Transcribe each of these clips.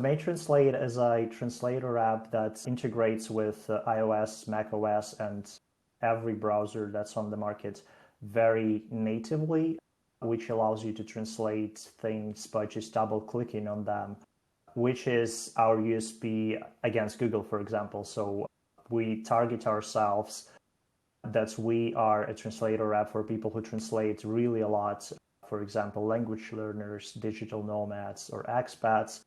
May Translate is a translator app that integrates with iOS, macOS, and every browser that's on the market very natively, which allows you to translate things by just double clicking on them, which is our USP against Google, for example. So we target ourselves that we are a translator app for people who translate really a lot. For example, language learners, digital nomads, or expats.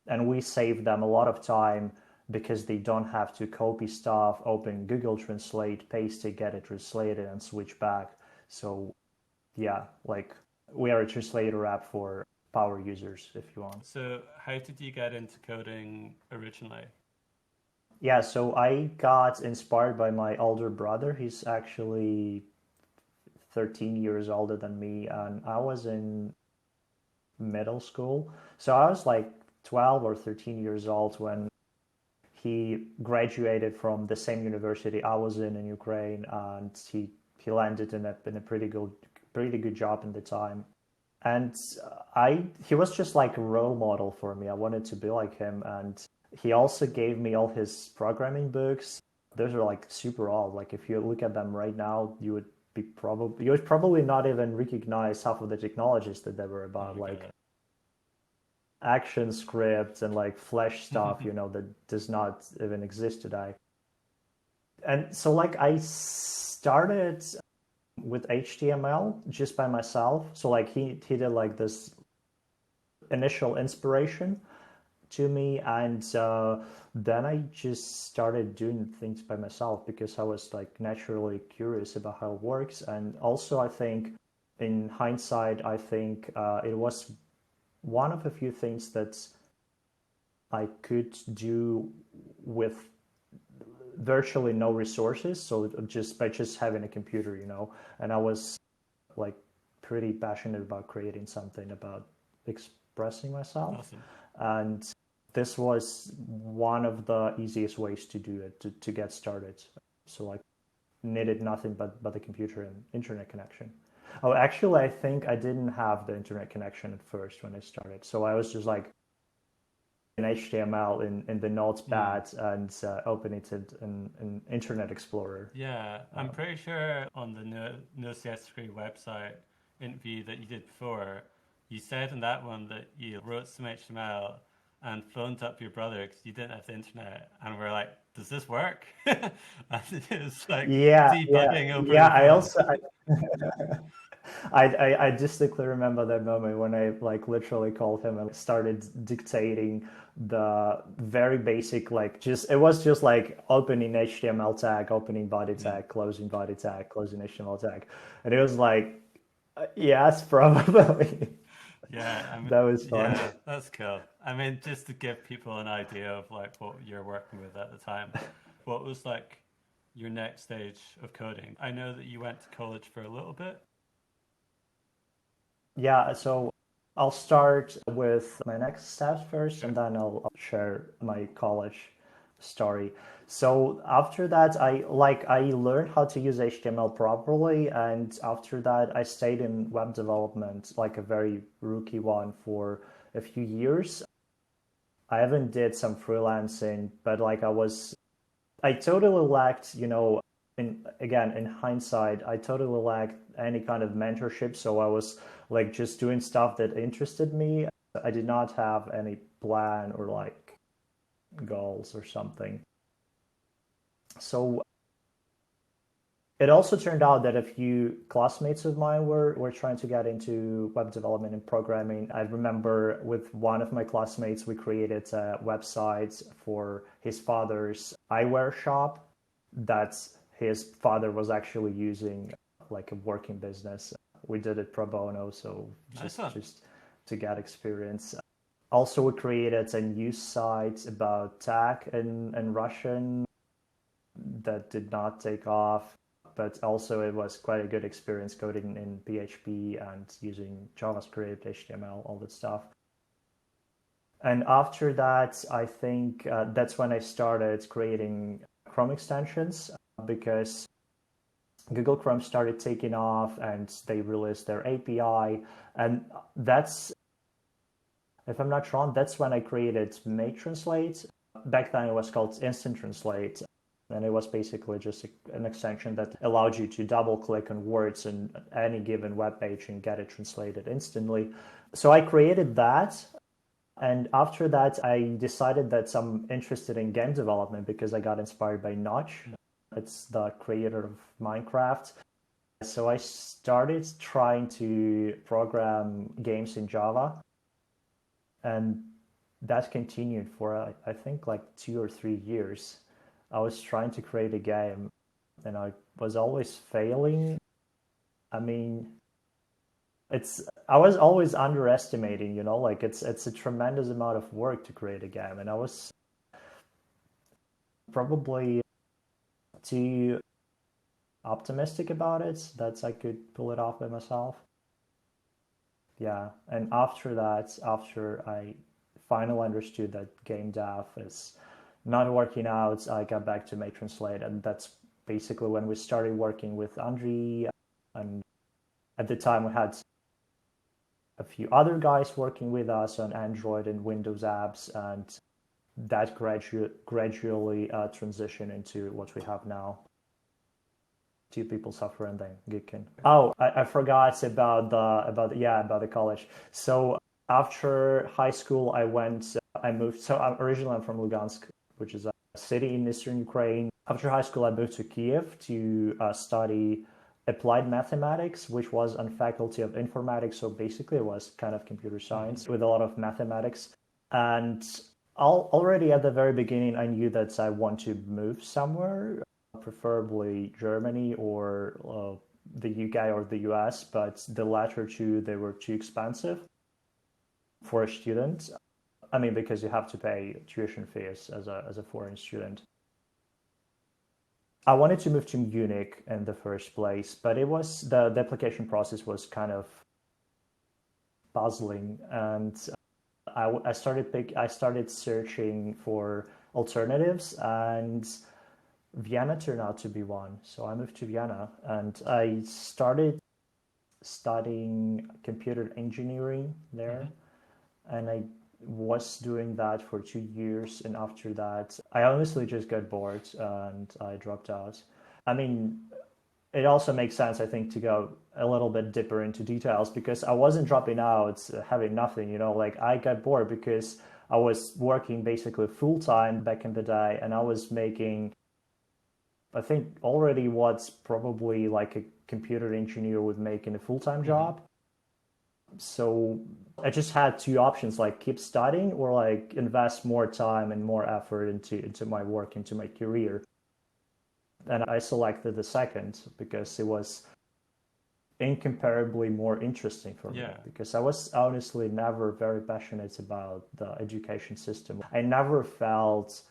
And we save them a lot of time because they don't have to copy stuff, open Google Translate, paste it, get it translated, and switch back. So yeah, like we are a translator app for power users, if you want. So how did you get into coding originally? Yeah, so I got inspired by my older brother. He's actually 13 years older than me, and I was in middle school. So I was like 12 or 13 years old when he graduated from the same university I was in Ukraine, and he landed in a pretty good job in the time. And he was just like a role model for me. I wanted to be like him, and he also gave me all his programming books. Those are like super old. Like if you look at them right now, you would probably not even recognize half of the technologies that they were about, like action scripts and like Flash stuff, that does not even exist today. And so like I started with HTML just by myself. So like he did like this initial inspiration to me, and then I just started doing things by myself because I was like naturally curious about how it works. And also I think in hindsight, I think it was one of a few things that I could do with virtually no resources, so just by just having a computer, and I was like pretty passionate about creating something, about expressing myself. Awesome. And this was one of the easiest ways to do it, to get started. So like needed nothing but the computer and internet connection. Oh, actually, I think I didn't have the internet connection at first when I started. So I was just like in HTML in the Notepad and open it in Internet Explorer. Yeah, I'm pretty sure on the No CS3 website interview that you did before, you said in that one that you wrote some HTML and phoned up your brother because you didn't have the internet, and we're like, "Does this work?" And it was like debugging over Yeah. the I phone. also I distinctly remember that moment when I like literally called him and started dictating the very basic, like just it was just like opening HTML tag, opening body Mm. tag, closing body tag, closing HTML tag, and it was like yes, probably. Yeah, That was fun. yeah, that's cool. I mean, just to give people an idea of like what you're working with at the time, what was like your next stage of coding? I know that you went to college for a little bit. Yeah, so I'll start with my next steps first, Sure. and then I'll share my college story. So after that, I learned how to use HTML properly, and after that, I stayed in web development, like a very rookie one, for a few years. I even did some freelancing, but like I totally lacked, in hindsight, I totally lacked any kind of mentorship. So I was like just doing stuff that interested me. I did not have any plan or like goals or something. So it also turned out that a few classmates of mine were trying to get into web development and programming. I remember with one of my classmates, we created a website for his father's eyewear shop that his father was actually using like a working business. We did it pro bono, so Nice one. just to get experience. Also, we created a news site about tech in Russian that did not take off, but also it was quite a good experience coding in PHP and using JavaScript, HTML, all that stuff. And after that, I think that's when I started creating Chrome extensions because Google Chrome started taking off and they released their API. And that's If I'm not wrong, that's when I created Make Translate. Back then it was called Instant Translate. And it was basically just an extension that allowed you to double click on words in any given web page and get it translated instantly. So I created that. And after that, I decided that I'm interested in game development because I got inspired by Notch. It's the creator of Minecraft. So I started trying to program games in Java. And that continued for, I think, like 2 or 3 years. I was trying to create a game and I was always failing. I mean, I was always underestimating, like it's a tremendous amount of work to create a game, and I was probably too optimistic about it that I could pull it off by myself. Yeah, and after that, after I finally understood that game dev is not working out, I got back to Make Translate, and that's basically when we started working with Andre. And at the time, we had a few other guys working with us on Android and Windows apps, and that gradually transitioned into what we have now. Two people software and then Geekin. Oh, I forgot about the college. So after high school, I moved. So originally I'm from Lugansk, which is a city in eastern Ukraine. After high school, I moved to Kiev to study applied mathematics, which was on faculty of informatics. So basically, it was kind of computer science with a lot of mathematics. And already at the very beginning, I knew that I want to move somewhere, preferably Germany or the UK or the US, but the latter two, they were too expensive for a student. I mean, because you have to pay tuition fees as a foreign student. I wanted to move to Munich in the first place, but it was the application process was kind of puzzling, and I started searching for alternatives, and Vienna turned out to be one. So I moved to Vienna, and I started studying computer engineering there, and I was doing that for 2 years, and after that I honestly just got bored and I dropped out. I mean, it also makes sense, I think, to go a little bit deeper into details because I wasn't dropping out having nothing, like I got bored because I was working basically full time back in the day, and I was making, I think, already what's probably like a computer engineer would make in a full-time job. So I just had two options, like keep studying or like invest more time and more effort into my work, into my career. And I selected the second because it was incomparably more interesting for me, because I was honestly never very passionate about the education system. I never felt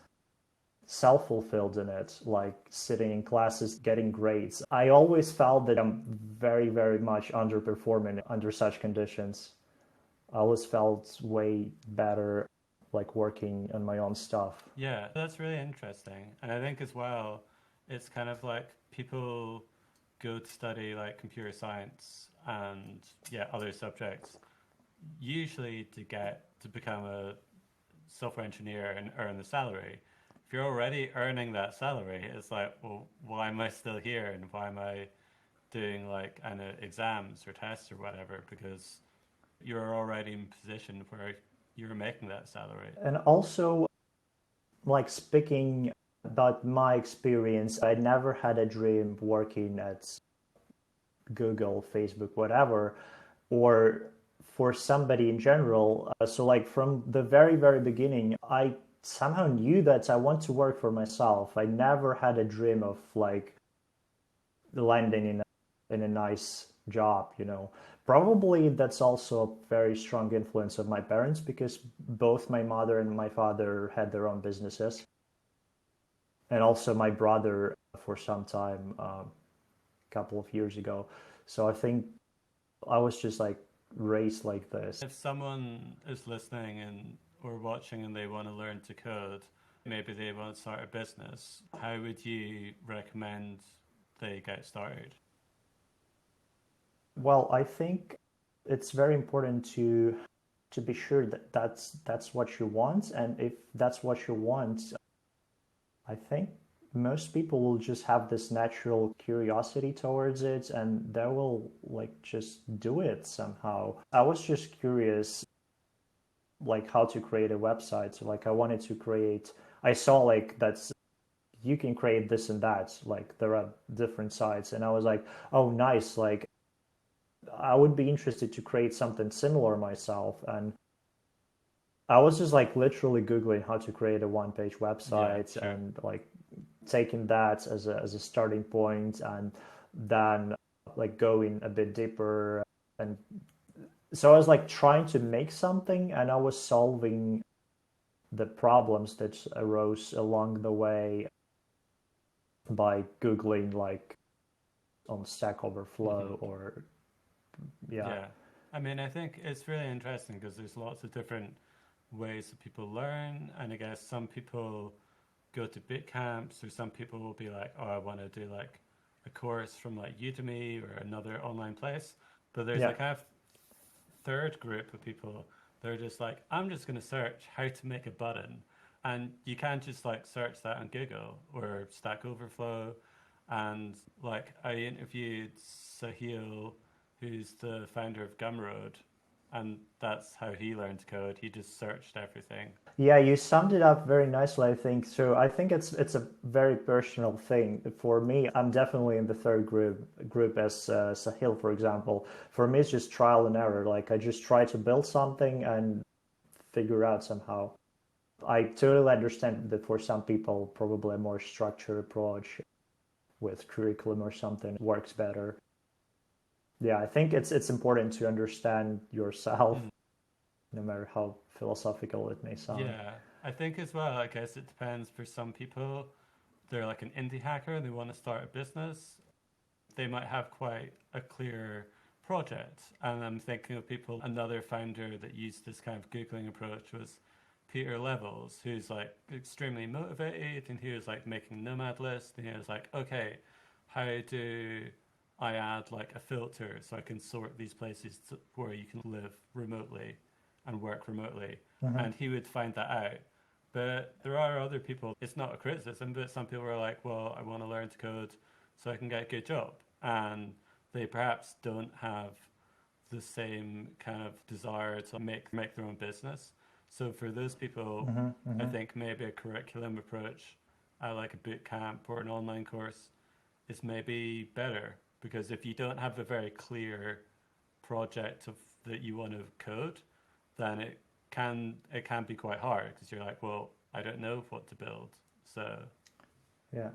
self-fulfilled in it, like sitting in classes getting grades. I always felt that I'm very, very much underperforming under such conditions. I always felt way better like working on my own stuff. Yeah, that's really interesting. And I think as well, it's kind of like people go to study like computer science and other subjects, usually to become a software engineer and earn the salary. If you're already earning that salary, it's like, well, why am I still here and why am I doing like exams or tests or whatever? Because you're already in a position where you're making that salary. And also, like speaking about my experience, I never had a dream working at Google, Facebook, whatever, or for somebody in general. So like from the very, very beginning, I somehow knew that I want to work for myself. I never had a dream of like landing in a nice job, Probably that's also a very strong influence of my parents because both my mother and my father had their own businesses. And also my brother for some time, a couple of years ago. So I think I was just like raised like this. If someone is listening and or watching and they want to learn to code, maybe they want to start a business, how would you recommend they get started? Well, I think it's very important to to be sure that that's what you want. And if that's what you want, I think most people will just have this natural curiosity towards it, and they will like just do it somehow. I was just curious like how to create a website. So like I wanted to create, I saw like that's you can create this and that, like there are different sites, and I was like, oh nice, like I would be interested to create something similar myself. And I was just like literally googling how to create a one page Yeah, website, sure. and like taking that as a starting point, and then like going a bit deeper. And so I was like trying to make something, and I was solving the problems that arose along the way by googling like on Stack Hmm. Overflow or yeah. Yeah. I mean, I think it's really interesting because there's lots of different ways that people learn. And I guess some people go to boot camps, or some people will be like, oh, I want to do like a course from like Udemy or another online place. But there's Yeah. a kind of third group of people. They're just like, I'm just going to search how to make a button. And you can't just like search that on Google or Stack Overflow. And like, I interviewed Sahil, who's the founder of Gumroad, and that's how he learned to code. He just searched everything. Yeah, you summed it up very nicely, I think. So I think it's a very personal thing. For me, I'm definitely in the third group as Sahil, for example. For me, it's just trial and error. Like I just try to build something and figure out somehow. I totally understand that for some people, probably a more structured approach with curriculum or something works better. Yeah, I think it's important to understand yourself, Mm. no matter how philosophical it may sound. Yeah, I think as well, I guess it depends. For some people, they're like an indie hacker and they want to start a business. They might have quite a clear project. And I'm thinking of people, another founder that used this kind of Googling approach was Peter Levels, who's like extremely motivated, and he was like making nomad lists, and he was like, okay, how do I add like a filter so I can sort these places where you can live remotely and work remotely? Hmm. And he would find that out. But there are other people, it's not a criticism, but some people are like, well, I want to learn to code so I can get a good job. And they perhaps don't have the same kind of desire to make their own business. So for those people, Hmm. I Hmm. think maybe a curriculum approach, like a boot camp or an online course, is maybe better, because if you don't have a very clear project of that you want to code, then it can be quite hard because you're like, well, I don't know what to build. So Yeah.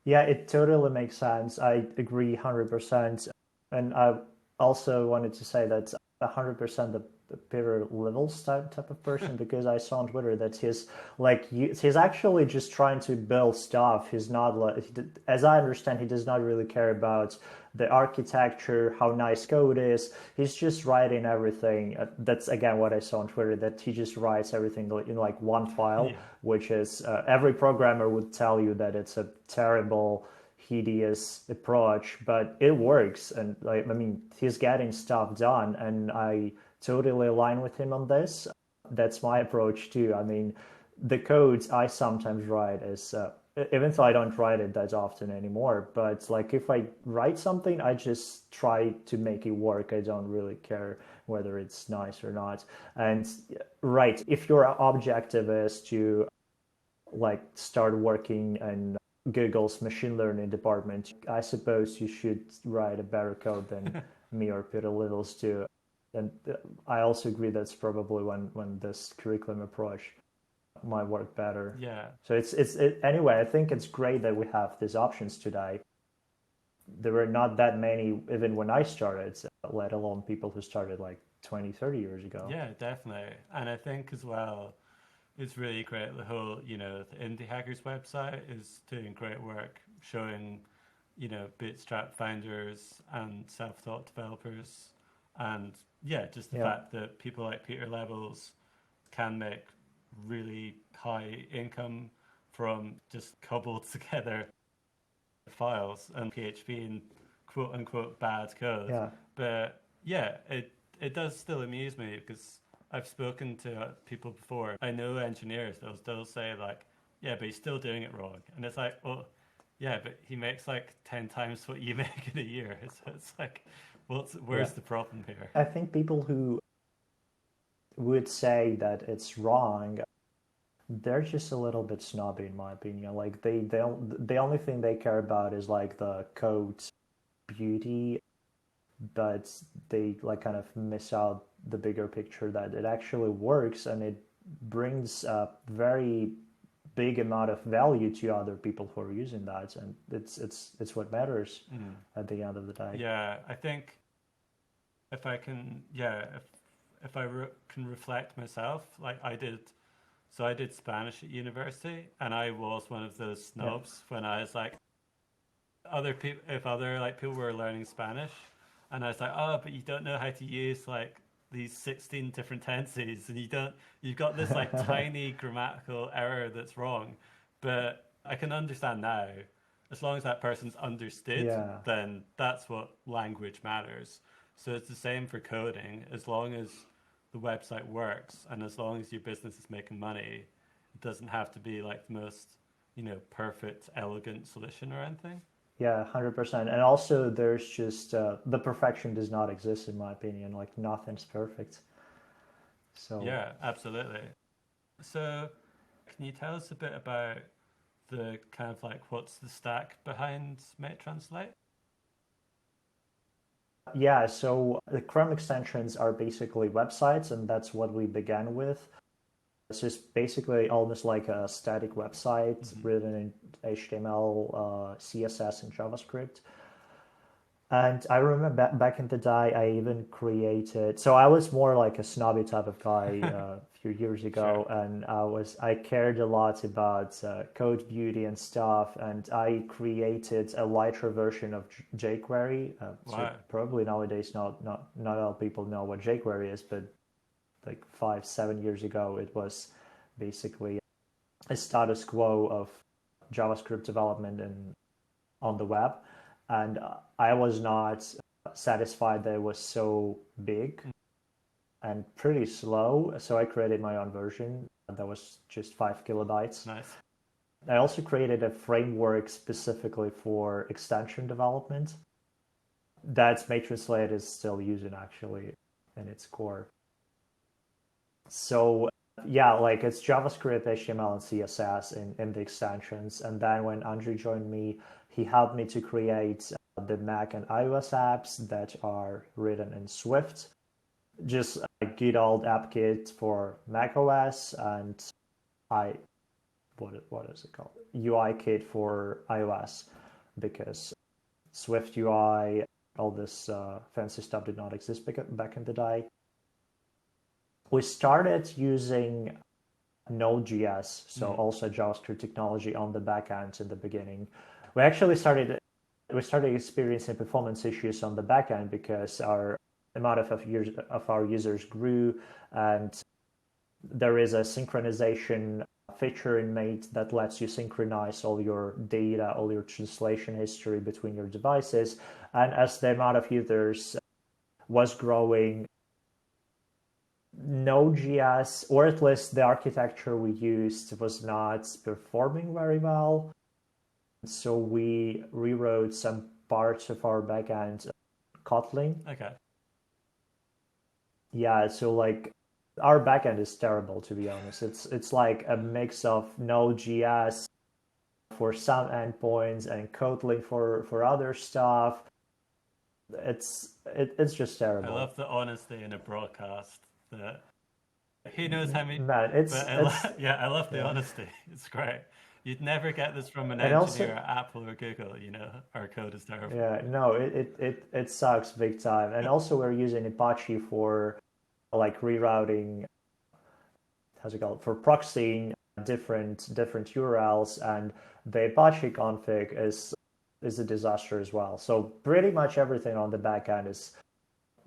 Yeah, it totally makes sense. I agree 100%. And I also wanted to say that 100% the Peter Levels type of person, because I saw on Twitter that he's like he's actually just trying to build stuff. He's not like, as I understand, he does not really care about the architecture, how nice code is. He's just writing everything. That's again what I saw on Twitter, that he just writes everything in like one file, yeah, which is every programmer would tell you that it's a terrible, hideous approach, but it works. And like, I mean, he's getting stuff done, and I totally align with him on this. That's my approach too. I mean, the codes I sometimes write is even though I don't write it that often anymore, but like if I write something, I just try to make it work. I don't really care whether it's nice or not. And right, if your objective is to like start working in Google's machine learning department, I suppose you should write a better code than me or Peter Littles do. And I also agree that's probably when this curriculum approach might work better. yeah, So anyway. I think it's great that we have these options today. There were not that many even when I started, let alone people who started like 20, 30 years ago. yeah, definitely. And I think as well, it's really great. The whole, the Indie Hackers website is doing great work showing, bootstrap founders and self-taught developers. And yeah, just the Yeah. fact that people like Peter Levels can make really high income from just cobbled together files and PHP and quote unquote bad code. Yeah. But yeah, it it does still amuse me because I've spoken to people before. I know engineers, they'll still say like, yeah, but he's still doing it wrong. And it's like, well, yeah, but he makes like 10 times what you make in a year. So it's like, Yeah. where's the problem here? I think people who would say that it's wrong, they're just a little bit snobby in my opinion. Like the only thing they care about is like the code beauty, but they like kind of miss out the bigger picture that it actually works and it brings a very big amount of value to other people who are using that, and it's what matters Mm. at the end of the day. Yeah, I think if I can, yeah, if I can reflect myself, like I did. So I did Spanish at university, and I was one of those Yeah. snobs when I was like, other people, if other like people were learning Spanish, and I was like, oh, but you don't know how to use like these 16 different tenses, and you've got this like tiny grammatical error that's wrong. But I can understand now, as long as that person's understood, Yeah. then that's what language matters. So it's the same for coding. As long as the website works and as long as your business is making money, it doesn't have to be like the most, perfect, elegant solution or anything. Yeah, 100%. And also, there's just the perfection does not exist in my opinion. Like nothing's perfect. So Yeah, absolutely. So, can you tell us a bit about the kind of like what's the stack behind Mate Translate? yeah, so the Chrome extensions are basically websites, and that's what we began with. It's just basically almost like a static website Hmm. written in HTML, CSS, and JavaScript. And I remember back in the day, I even created. So I was more like a snobby type of guy a few years Sure. ago, and I cared a lot about code beauty and stuff. And I created a lighter version of jQuery. So Wow. probably nowadays, not all people know what jQuery is, but like 5, 7 years ago, it was basically a status quo of JavaScript development and on the web, and I was not satisfied that it was so big Mm. and pretty slow. So I created my own version that was just 5 kilobytes. Nice. I also created a framework specifically for extension development that Matrixlate is still using actually in its core. So yeah, like it's JavaScript, HTML, and CSS in the extensions. And then when Andrew joined me, he helped me to create the Mac and iOS apps that are written in Swift. Just a good old AppKit for Mac OS and I what is it called? UI kit for iOS because Swift UI, all this fancy stuff did not exist back in the day. We started using Node.js, so Mm. also JavaScript technology on the back end in the beginning. We started experiencing performance issues on the back end because our amount of our users grew, and there is a synchronization feature in Mate that lets you synchronize all your data, all your translation history between your devices. And as the amount of users was growing, Node.js, or at least the architecture we used, was not performing very well. So we rewrote some parts of our backend Kotlin. Okay. Yeah, so like our backend is terrible to be honest. It's like a mix of Node.js for some endpoints and Kotlin for other stuff. It's just I terrible. love the honesty in a broadcast. That He knows how many, Man, but it's yeah, I love the yeah. honesty. It's great. You'd never get this from an And engineer also at Apple or Google. Our code is terrible. yeah, no, it sucks big time. And also we're using Apache for like rerouting, how's it called, for proxying different URLs, and the Apache config is a disaster as well. So pretty much everything on the back end is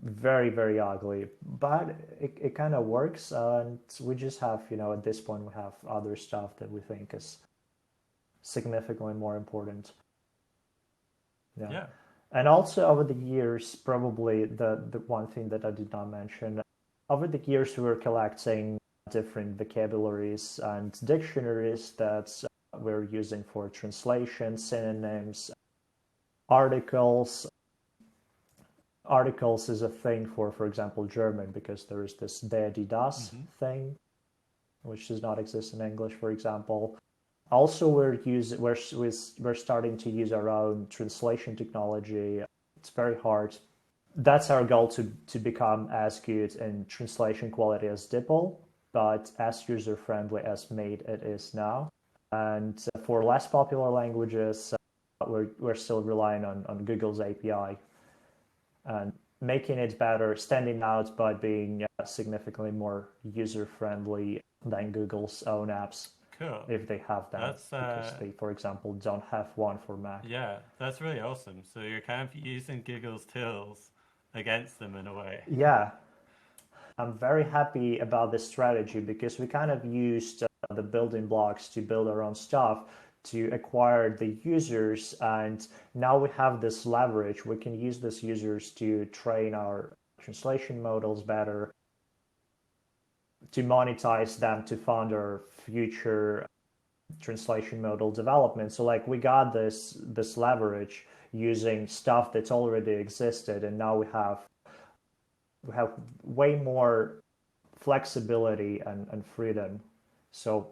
very, very ugly, but it kind of works. And we just have, at this point, we have other stuff that we think is significantly more important. Yeah. Yeah. And also over the years, probably the one thing that I did not mention, over the years we were collecting different vocabularies and dictionaries that we're using for translation, synonyms, articles. Articles is a thing for example, German, because there is this der, die, das Hmm. thing, which does not exist in English, for example. Also, we're starting to use our own translation technology. It's very hard. That's our goal to become as good in translation quality as DeepL, but as user friendly as Mate it is now. And for less popular languages, we're still relying on Google's API and making it better, standing out by being significantly more user friendly than Google's own apps, Cool. if they have them, That's because they, for example, don't have one for Mac. yeah, that's really awesome. So you're kind of using Google's tools against them in a way. Yeah, I'm very happy about this strategy because we kind of used the building blocks to build our own stuff to acquire the users, and now we have this leverage. We can use these users to train our translation models better, to monetize them, to fund our future translation modal development. So like we got this leverage using stuff that's already existed, and now we have way more flexibility and freedom. So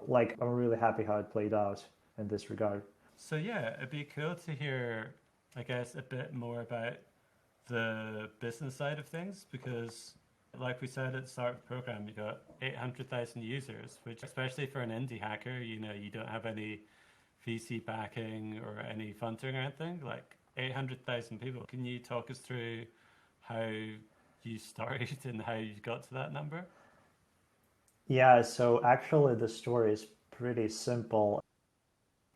like I'm really happy how it played out in this regard. So yeah, it'd be cool to hear, I guess, a bit more about the business side of things because, like we said at the start of the program, you got 800,000 users, which, especially for an indie hacker, you don't have any VC backing or any funding or anything. Like 800,000 people. Can you talk us through how you started and how you got to that number? Yeah, so actually the story is pretty simple.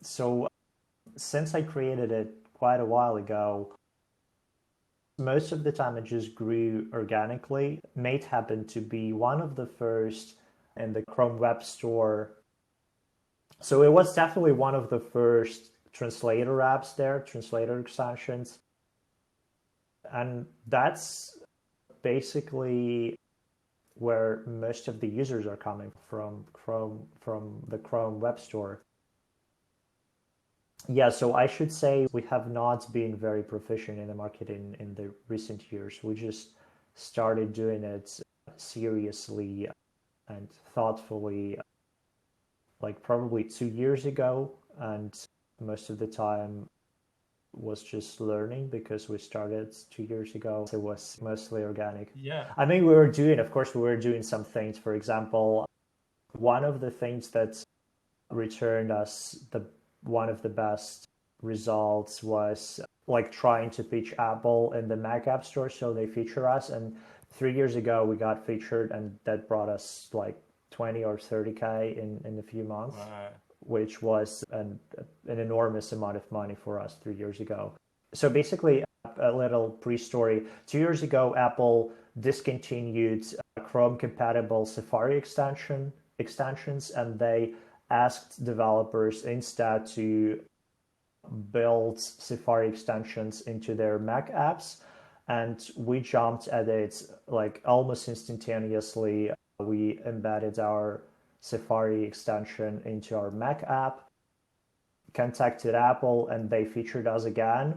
So since I created it quite a while ago, most of the time it just grew organically. Mate happened to be one of the first in the Chrome Web Store. So it was definitely one of the first translator apps there, translator extensions. And that's basically where most of the users are coming from Chrome, from the Chrome Web Store. Yeah, so I should say we have not been very proficient in the market in the recent years. We just started doing it seriously and thoughtfully, like probably 2 years ago. And most of the time was just learning because we started 2 years ago. So it was mostly organic. Yeah. I mean, we were doing, of course, we were doing some things. For example, one of the things that returned us the one of the best results was like trying to pitch Apple in the Mac App Store so they feature us. And 3 years ago we got featured, and that brought us like 20 or 30K in a few months, Wow. which was an enormous amount of money for us 3 years ago. So basically, a little pre-story. 2 years ago, Apple discontinued Chrome compatible Safari extensions, and they asked developers instead to build Safari extensions into their Mac apps. And we jumped at it like almost instantaneously. We embedded our Safari extension into our Mac app, contacted Apple, and they featured us again.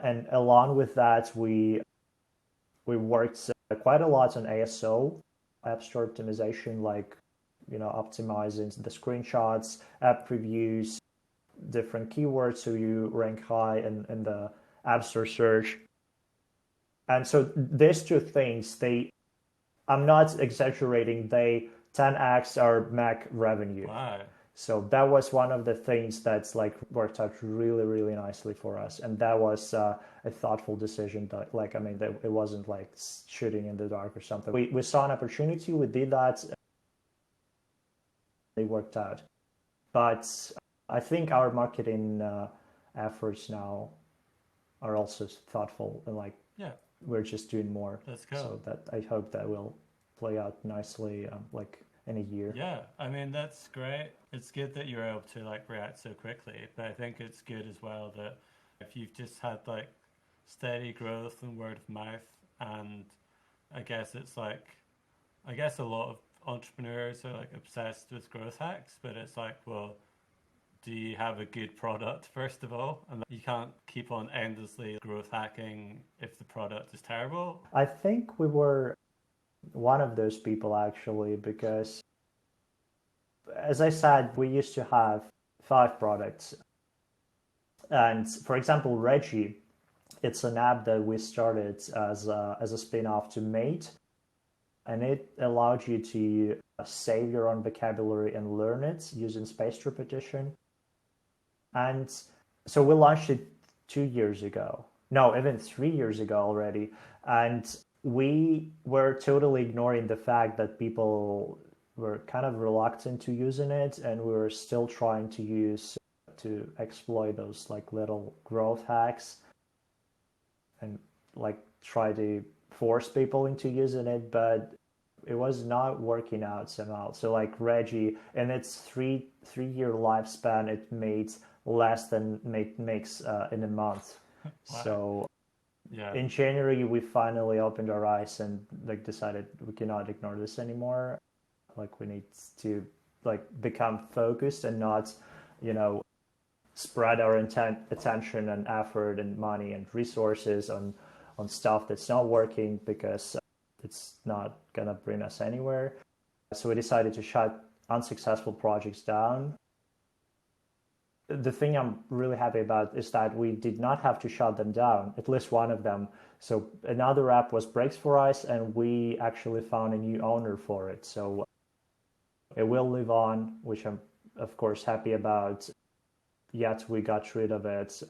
And along with that, we worked quite a lot on ASO, App Store optimization, like optimizing the screenshots, app previews, different keywords so you rank high in the App Store search. And so these two things, I'm not exaggerating, they 10x our Mac revenue. Wow. So that was one of the things that's like worked out really, really nicely for us. And that was a thoughtful decision that like, I mean, it wasn't like shooting in the dark or something. We saw an opportunity, we did that, it worked out. But I think our marketing efforts now are also thoughtful, and like Yeah, we're just doing more. that's cool. So that I hope that will play out nicely, like in a year. Yeah, I mean that's great. It's good that you're able to like react so quickly, but I think it's good as well that If you've just had like steady growth and word of mouth, and I guess it's like, I guess a lot of entrepreneurs are like obsessed with growth hacks, but it's like, well, do you have a good product first of all? And you can't keep on endlessly growth hacking if the product is terrible. I think we were one of those people actually, because as I said, we used to have 5 products. And for example, Reggie, it's an app that we started as a spin-off to Mate, and it allowed you to save your own vocabulary and learn it using spaced repetition. And so we launched it 2 years ago. No, even 3 years ago already. And we were totally ignoring the fact that people were kind of reluctant to using it, and we were still trying to exploit those like little growth hacks and like try to force people into using it, but it was not working out somehow. So like Reggie, in its three year lifespan, it made less than makes in a month. Wow. So Yeah. in January, we finally opened our eyes and like decided we cannot ignore this anymore. Like we need to like become focused and not, you know, spread our attention and effort and money and resources on stuff that's not working, because it's not gonna bring us anywhere. So we decided to shut unsuccessful projects down. The thing I'm really happy about is that we did not have to shut them down, at least one of them. So another app was Breaks for Us, and we actually found a new owner for it. So it will live on, which I'm of course happy about. Yet we got rid of it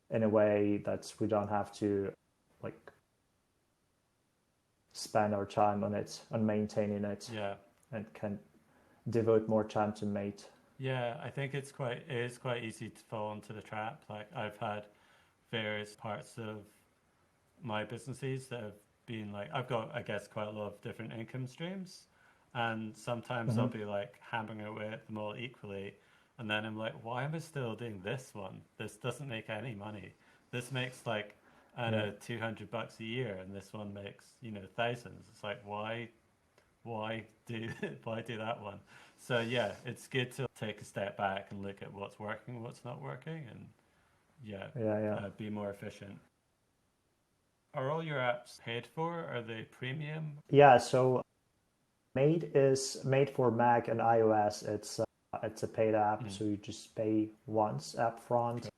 in a way that we don't have to like spend our time on it, on maintaining it, Yeah. and can devote more time to Mate. Yeah, I think it is quite easy to fall into the trap. Like I've had various parts of my businesses that have been like, I've got, I guess, quite a lot of different income streams, and sometimes I'll Mm-hmm. be like hammering away at them all equally, and then I'm like, why am I still doing this one? This doesn't make any money. This makes like, I don't Yeah. know, $200 a year, and this one makes, thousands. It's like, why do why do that one? So yeah, it's good to take a step back and look at what's working, what's not working, and yeah, Yeah, yeah. be more efficient. Are all your apps paid for? Are they premium? Yeah, so Mate is made for Mac and iOS. It's a paid app, Mm, so you just pay once up front. okay.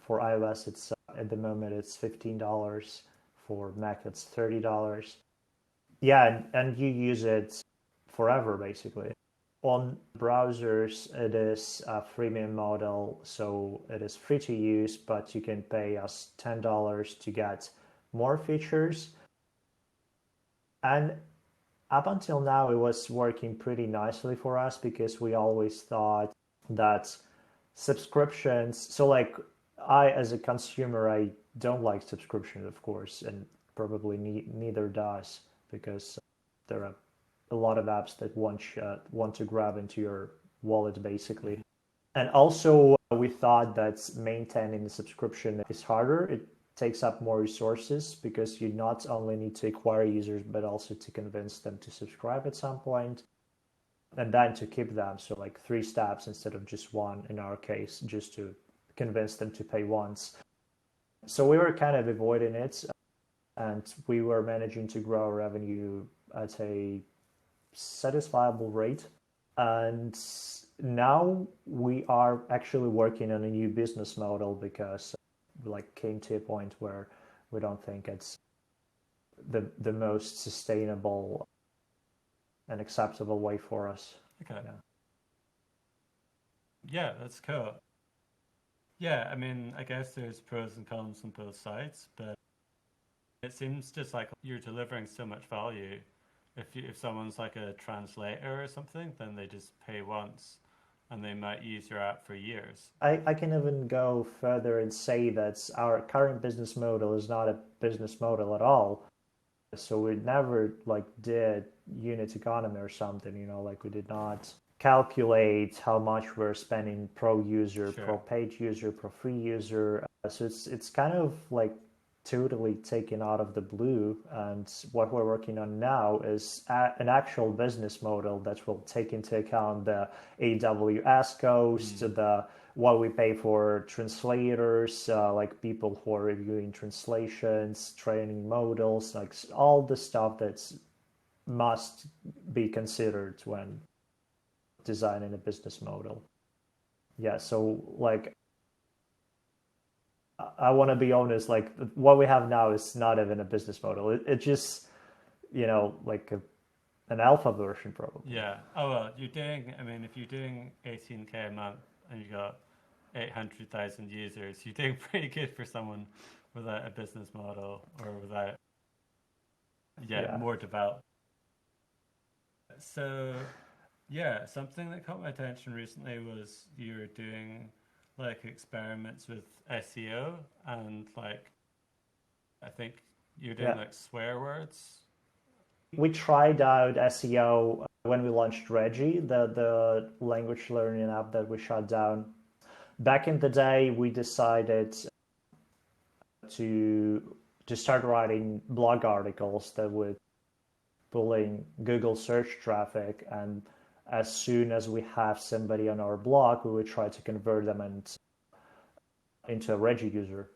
For iOS, it's at the moment it's $15. For Mac, it's $30. Yeah, and you use it forever basically. On browsers, it is a freemium model, so it is free to use, but you can pay us $10 to get more features. And up until now, it was working pretty nicely for us because we always thought that subscriptions. So, like, I, as a consumer, I don't like subscription, of course, and probably neither does, because there are a lot of apps that want to grab into your wallet, basically. Mhm. And also, we thought that maintaining the subscription is harder. It takes up more resources because you not only need to acquire users, but also to convince them to subscribe at some point, and then to keep them. So, like 3 steps instead of just one in our case, just to convince them to pay once. So, we were kind of avoiding it, and we were managing to grow our revenue at a satisfiable rate. And now we are actually working on a new business model because we like came to a point where we don't think it's the most sustainable and acceptable way for us. Okay. Yeah. Yeah, that's cool. Yeah, I mean, I guess there's pros and cons on both sides, but it seems just like you're delivering so much value. If someone's like a translator or something, then they just pay once, and they might use your app for years. I can even go further and say that our current business model is not a business model at all. So we never like did unit economy or something, like we did not calculate how much we're spending pro user, pro Sure. paid user, pro free user. So it's kind of like totally taken out of the blue. And what we're working on now is an actual business model that will take into account the AWS cost, the what we pay for translators, like people who are reviewing translations, training models, like all the stuff that's must be considered when designing a business model. Yeah, so like I want to be honest, like what we have now is not even a business model. It just, like an alpha version probably. Yeah. Oh well, you're doing. I mean, if you're doing 18K a month and you got 800,000 users, you're doing pretty good for someone without a business model or without, yeah, Yeah. more developed. So, yeah, something that caught my attention recently was you were doing like experiments with SEO and like I think you're doing Yeah. like swear words. We tried out SEO when we launched Reggie, the language learning app that we shut down. Back in the day, we decided to to start writing blog articles that would pull in Google search traffic, and as soon as we have somebody on our blog, we would try to convert them into a Reggie user.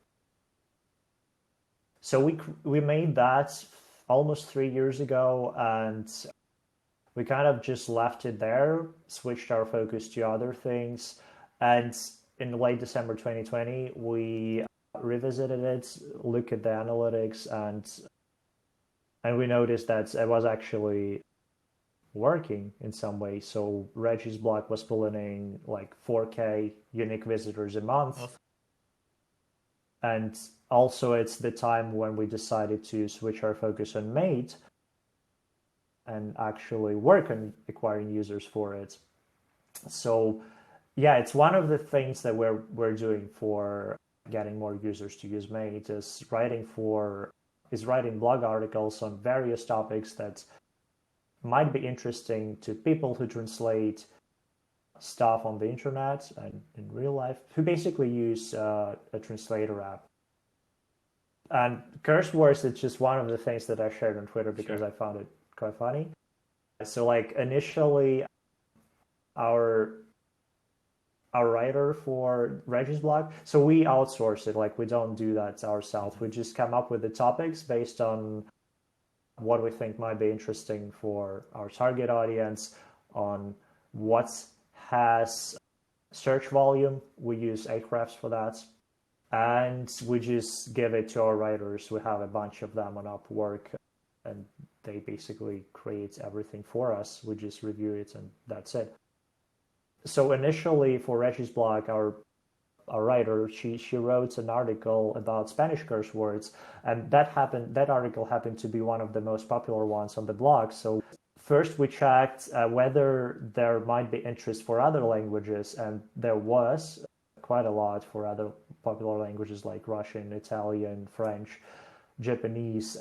So we made that almost 3 years ago, and we kind of just left it there, switched our focus to other things, and in late December 2020, we revisited it, looked at the analytics, and we noticed that it was actually working in some way. So Reggie's blog was pulling in like 4K unique visitors a month. Also, And also it's the time when we decided to switch our focus on Mate and actually work on acquiring users for it. So yeah, it's one of the things that we're doing for getting more users to use Mate is writing blog articles on various topics that might be interesting to people who translate stuff on the internet and in real life, who basically use a translator app. And curse words, it's just one of the things that I shared on Twitter because sure. I found it quite funny. So like initially our writer for Reggie's blog, so we outsource it, like we don't do that ourselves. We just come up with the topics based on what we think might be interesting for our target audience, on what has search volume. We use Ahrefs for that. And we just give it to our writers. We have a bunch of them on Upwork, and they basically create everything for us. We just review it, and that's it. So initially, for Reggie's blog, our writer, she wrote an article about Spanish curse words, and that article happened to be one of the most popular ones on the blog. So first we checked whether there might be interest for other languages, and there was quite a lot for other popular languages like Russian, Italian, French, Japanese.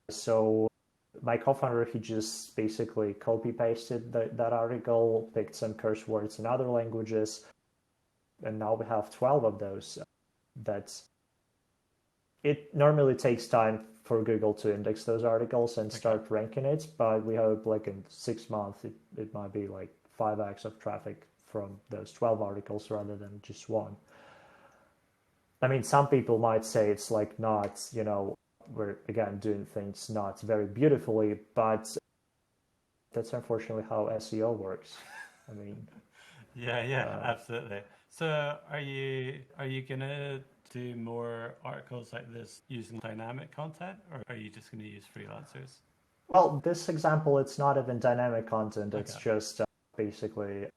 So my co-founder, he just basically copy pasted that article, picked some curse words in other languages, and now we have 12 of those. That's it. Normally takes time for Google to index those articles and start ranking it, but we hope like in 6 months it might be like 5x of traffic from those 12 articles rather than just one. I mean, some people might say it's like not, we're again doing things not very beautifully, but that's unfortunately how SEO works. I mean, Yeah, absolutely. So are you gonna do more articles like this using dynamic content, or are you just gonna use freelancers? well, this example, it's not even dynamic content. It's Okay. just basically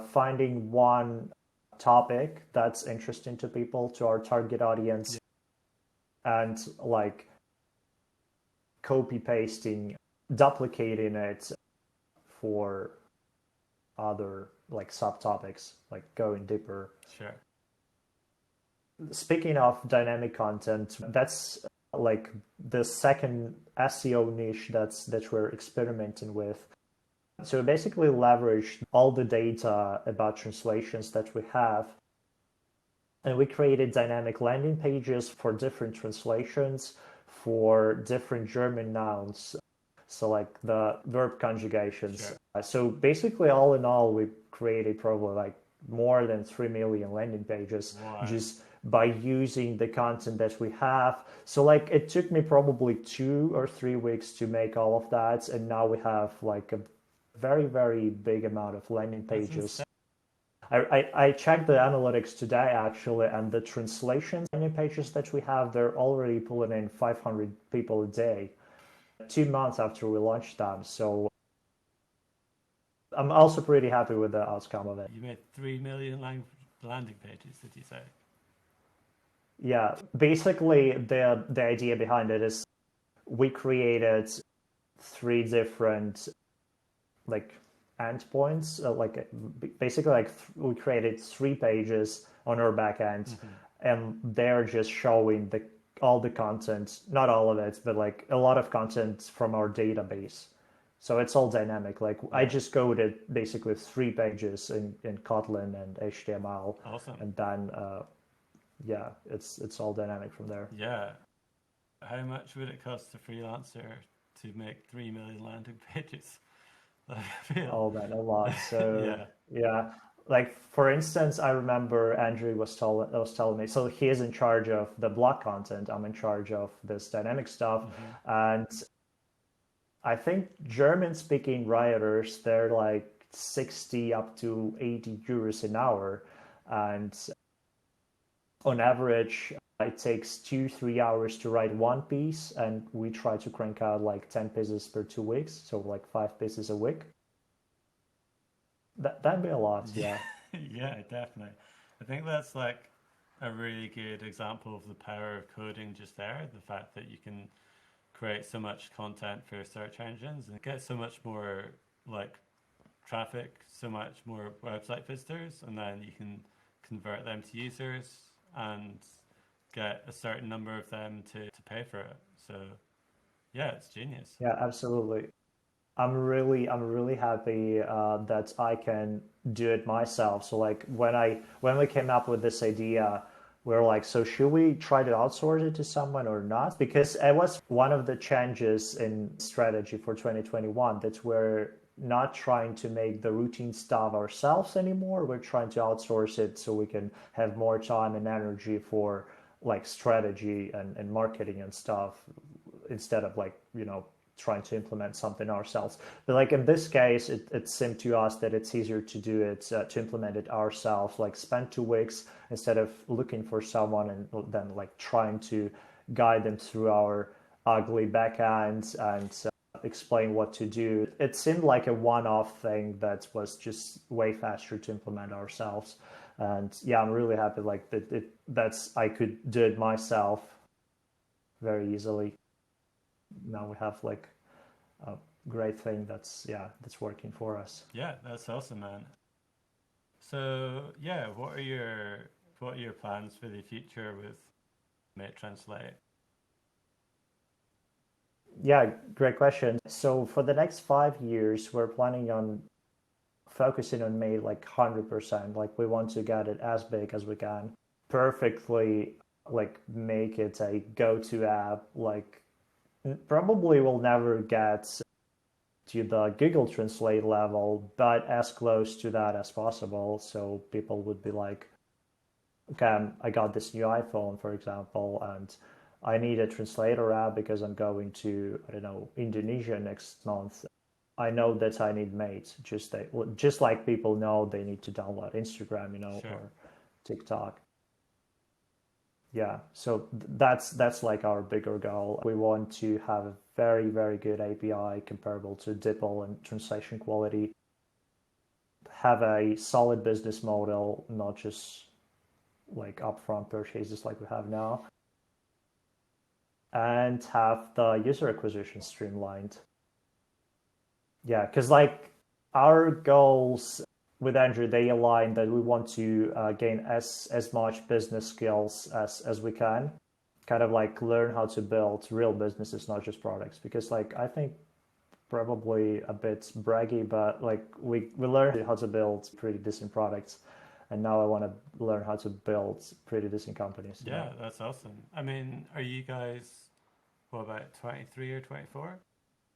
finding one topic that's interesting to people, to our target audience, Yeah. and like copy pasting, duplicating it for other like subtopics, like going deeper. Sure. Speaking of dynamic content, that's like the second SEO niche that we're experimenting with. So basically leverage all the data about translations that we have And we created dynamic landing pages for different translations for different German nouns. So like the verb conjugations. Sure. So basically, all in all, we created probably like more than 3 million landing pages Wow. just by using the content that we have. So like it took me probably 2 or 3 weeks to make all of that. And now we have like a very, very big amount of landing That's pages. insane. I checked the analytics today actually, and the translations landing pages that we have, they're already pulling in 500 people a day, 2 months after we launched them. So I'm also pretty happy with the outcome of it. You made 3 million landing pages, did you say? Yeah, basically the idea behind it is we created three different like endpoints, basically we created 3 pages on our backend, and they're just showing the all the content, not all of it, but like a lot of content from our database. So it's all dynamic. Like I Yeah. just coded basically 3 pages in Kotlin and HTML, Awesome. and then yeah, it's all dynamic from there. Yeah. How much would it cost a freelancer to make 3 million landing pages? I feel. Oh man, a lot. So Yeah. yeah, like for instance, I remember Andrew was telling me. So he is in charge of the blog content. I'm in charge of this dynamic stuff, and I think German-speaking writers they're like 60 up to 80 euros an hour, and on average, it takes 2 3 hours to write one piece, and we try to crank out like 10 pieces per 2 weeks, so like 5 pieces a week. That'd be a lot, yeah. Yeah, definitely. I think that's like a really good example of the power of coding just there. The fact that you can create so much content for search engines and get so much more like traffic, so much more website visitors, and then you can convert them to users and get a certain number of them to pay for it. So yeah, it's genius. Yeah, absolutely. I'm really happy that I can do it myself. So like when we came up with this idea, we are like, so should we try to outsource it to someone or not? Because it was one of the changes in strategy for 2021 that we're not trying to make the routine stuff ourselves anymore. We're trying to outsource it so we can have more time and energy for like strategy and marketing and stuff instead of like trying to implement something ourselves. But like in this case, it seemed to us that it's easier to do it to implement it ourselves, like spend 2 weeks instead of looking for someone and then like trying to guide them through our ugly backend and explain what to do. It seemed like a one-off thing that was just way faster to implement ourselves. And yeah, I'm really happy like that's I could do it myself very easily. Now we have like a great thing that's working for us. Yeah, that's awesome, man. So yeah, what are your plans for the future with Mate Translate? Yeah, great question. So for the next 5 years, we're planning on focusing on Mate like 100%. Like we want to get it as big as we can, perfectly like make it a go-to app. Like probably we'll never get to the Google Translate level, but as close to that as possible. So people would be like, okay, I got this new iPhone, for example, and I need a translator app because I'm going to, I don't know, Indonesia next month. I know that I need Mate, just like people know they need to download Instagram, Sure. or TikTok. Yeah, so that's like our bigger goal. We want to have a very, very good API comparable to DeepL and translation quality, have a solid business model, not just like upfront purchases like we have now, and have the user acquisition streamlined. Yeah, because like our goals with Andrew, they align that we want to gain as much business skills as we can, kind of like learn how to build real businesses, not just products. Because like I think probably a bit braggy, but like we learned how to build pretty decent products, and now I want to learn how to build pretty decent companies. Yeah, that's awesome. I mean, are you guys, what about 23 or 24?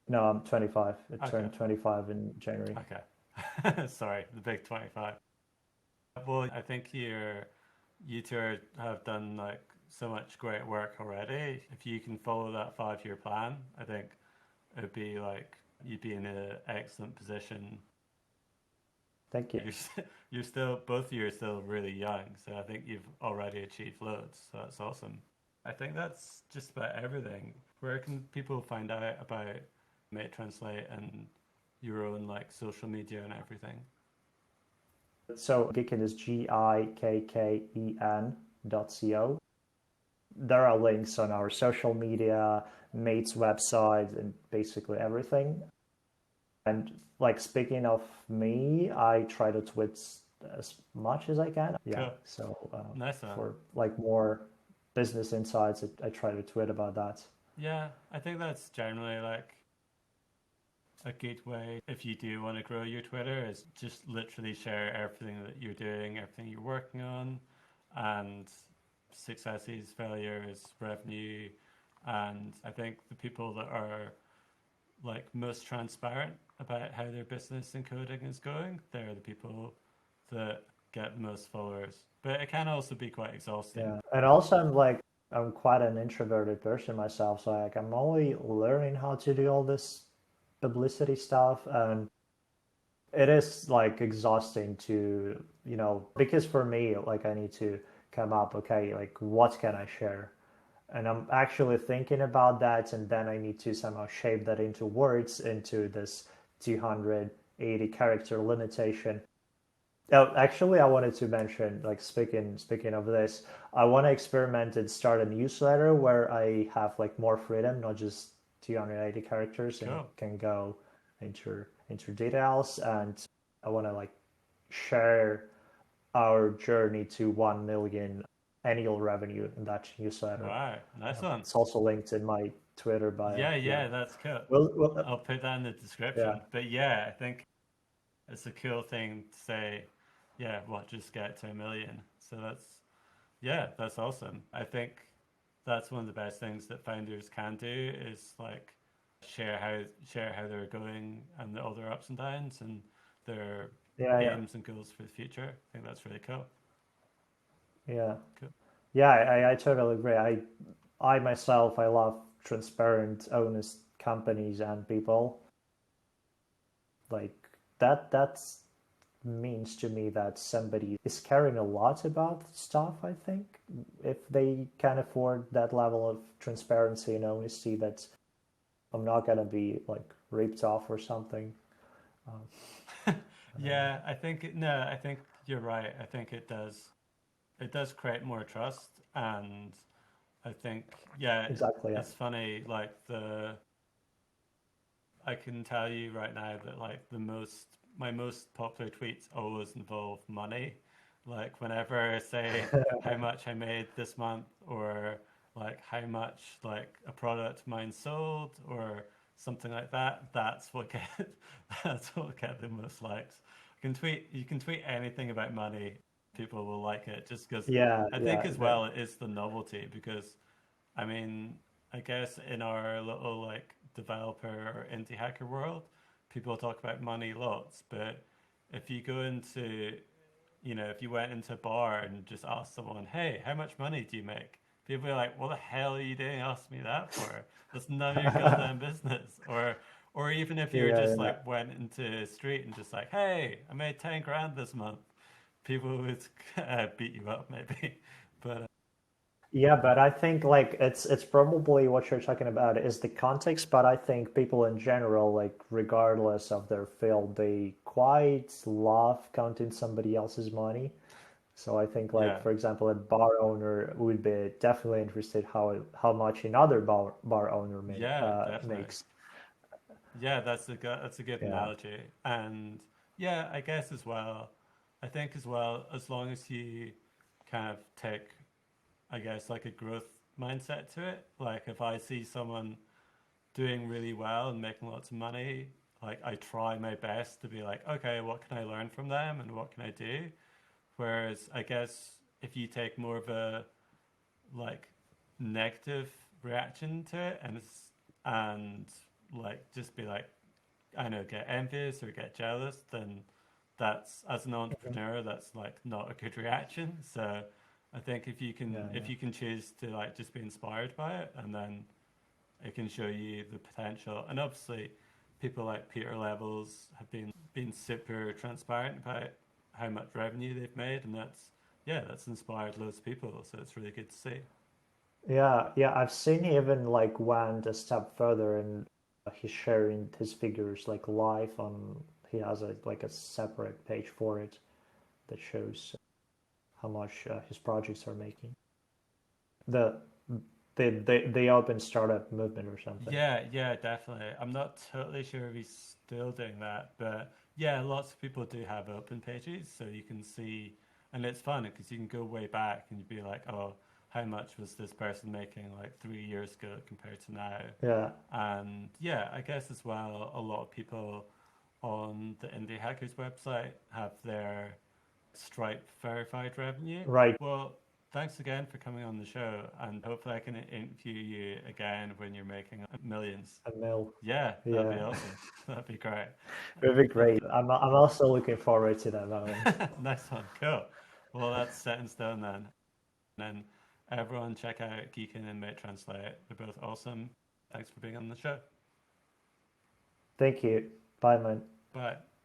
No, I'm 25. I Okay, turned 25 in January. okay. Sorry, the big 25. Well, I think you two have done like so much great work already. If you can follow that 5-year plan, I think it'd be like you'd be in an excellent position. Thank you. You're you're still both of you are still really young, so I think you've already achieved loads. So that's awesome. I think that's just about everything. Where can people find out about Mate Translate and your own like social media and everything? So Gikken is GIKKEN.co. There are links on our social media, Mate's website, and basically everything. And like speaking of me, I try to tweet as much as I can. Yeah. Cool. So Nice one. for like more business insights, I try to tweet about that. Yeah, I think that's generally like a good way if you do want to grow your Twitter is just literally share everything that you're doing, everything you're working on, and successes, failures, revenue. And I think the people that are like most transparent about how their business and coding is going, they're the people that get the most followers. But it can also be quite exhausting. Yeah. And also I'm quite an introverted person myself, so like I'm only learning how to do all this publicity stuff, and it is like exhausting to, because for me, like I need to come up, okay, like what can I share? And I'm actually thinking about that, and then I need to somehow shape that into words, into this 280 character limitation. Oh, actually, I wanted to mention, like speaking of this, I want to experiment and start a newsletter where I have like more freedom, not just 280 characters, and Cool. can go into details. And I want to like share our journey to 1 million annual revenue in that newsletter. Wow, nice one. It's also linked in my Twitter bio. Yeah, Yeah. yeah, that's cool. Well, I'll put that in the yeah, description. But yeah, I think it's a cool thing to say, yeah, what, just get to 1 million. So yeah, that's awesome. I think that's one of the best things that founders can do is like share how they're going and all their ups and downs and their yeah, yeah, aims and goals for the future. I think that's really cool. yeah. Cool. Yeah, I totally agree. I myself, I love transparent, honest companies and people. Like that's means to me that somebody is caring a lot about stuff, I think. If they can afford that level of transparency and honesty, that I'm not gonna be like ripped off or something. Um, I don't know. Yeah, no, I think you're right. I think it does create more trust and I think yeah, Exactly, yeah. it's funny like the I can tell you right now that like my most popular tweets always involve money. Like whenever I say how much I made this month or like how much like a product mine sold or something like that, that's what get that's what get the most likes. You can tweet anything about money, people will like it just because Yeah, I think yeah, as well it is the novelty because I mean, I guess in our little like developer or indie hacker world, people talk about money lots, but if you go into, if you went into a bar and just asked someone, "Hey, how much money do you make?" People are like, "What the hell are you doing? Ask me that for? That's none of your goddamn business." Or even if you were yeah, just yeah. like went into a street and just like, "Hey, I made 10 grand this month," people would beat you up maybe, but Yeah, but I think like it's probably what you're talking about is the context, but I think people in general, like regardless of their field, they quite love counting somebody else's money. So I think like yeah, for example, a bar owner would be definitely interested how much another bar owner yeah, definitely. makes. Yeah, that's a good Yeah. analogy. And yeah, I guess as well, I think as well, as long as you kind of take, I guess, like a growth mindset to it, like if I see someone doing really well and making lots of money, like I try my best to be like, okay, what can I learn from them and what can I do? Whereas I guess if you take more of a like negative reaction to it and like just be like, I don't know, get envious or get jealous, then that's, as an Mhm. entrepreneur, that's like not a good reaction. So I think Yeah, if you can choose to like just be inspired by it, and then it can show you the potential. And obviously people like Peter Levels have been super transparent about how much revenue they've made, and that's inspired loads of people, so it's really good to see. yeah. I've seen he even like went a step further, and he's sharing his figures like live on. He has like a separate page for it that shows how much his projects are making. The the open startup movement or something. Yeah, definitely. I'm not totally sure if he's still doing that, but yeah, lots of people do have open pages, so you can see, and it's fun because you can go way back and you'd be like, oh, how much was this person making like 3 years ago compared to now? Yeah, And yeah, I guess as well, a lot of people on the Indie Hackers website have their Stripe verified revenue. right. Well, thanks again for coming on the show, and hopefully I can interview you again when you're making millions. A mill. Yeah, that'd be Yeah, awesome. That'd be great. it would be great. I'm also looking forward to that moment. Nice one. Cool. Well, that's set in stone then. And then everyone check out Geekin and Mate Translate. They're both awesome. Thanks for being on the show. Thank you. Bye, man. Bye.